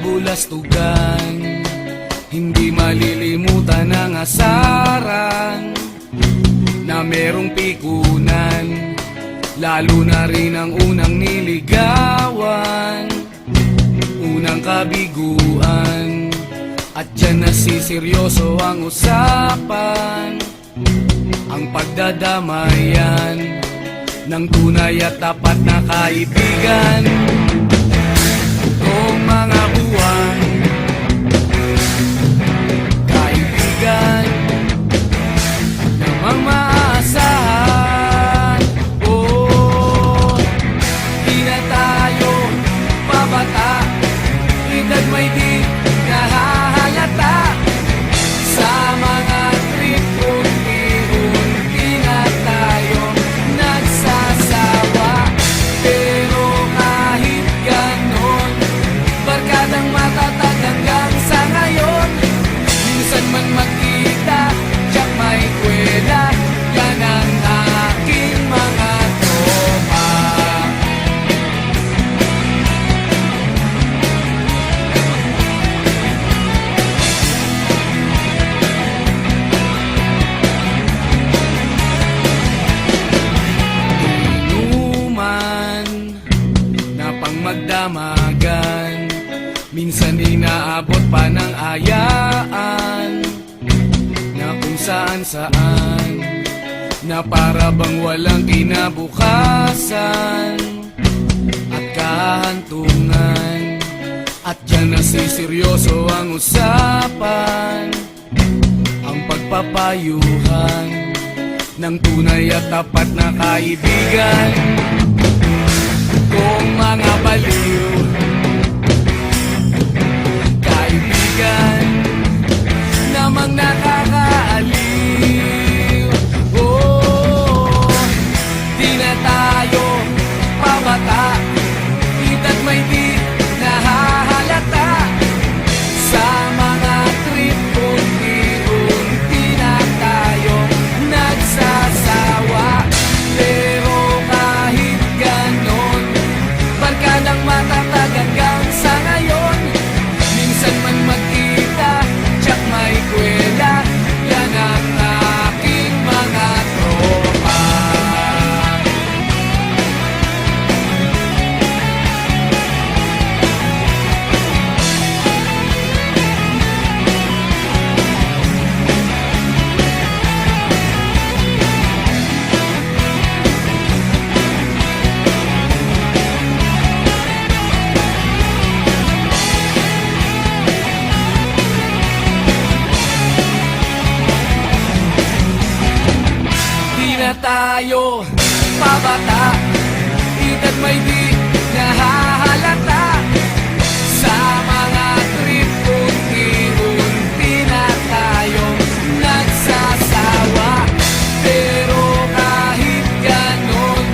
kabulastugan. Hindi malilimutan ang asaran na merong pikunan, lalo na rin ang unang niligawan, unang kabiguan. At dyan nasiseryoso ang usapan, ang pagdadamayan ng tunay at tapat na kaibigan. Kung mga buwan, kaibigan namang maaasahan. Oh, di na tayo pabata, edad may di nahahalata. Sa mga trip unti-unti na tayo nagsasawa. Pero kahit ganon, barkadang matatag hanggang sa ngayon. Minsan man magkita, tiyak may kwela, yan ang aking mga tropa. Inuman na pang magdamagan, minsan inaabot pa ng ayaan, na kung saan-saan, na para bang walang kinabukasan at kahantungan. At dyan nasiseryoso ang usapan, ang pagpapayuhan ng tunay at tapat na kaibigan. Kung mga baliw, kaibigan namang nakakaaliw. Oh, di na tayo pabata, edad may di nahahalata. Sa mga trip unti-unti na tayo nagsasawa. Pero kahit ganon, barkadang matatag hanggang sa ngayon. Minsan man magkita, tiyak may kwela, yan ang aking mga tropa. Di na tayo pabata, edad may di nahahalata. Sa mga trip unti-unti na tayo nagsasawa. Pero kahit ganon,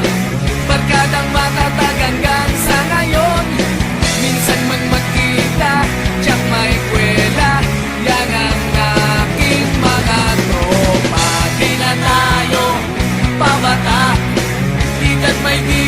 barkadang matatag hanggang sa ngayon. Minsan man magkita, tiyak may kwela, yan ang aking mga tropa. Di na tayo pabata, edad may di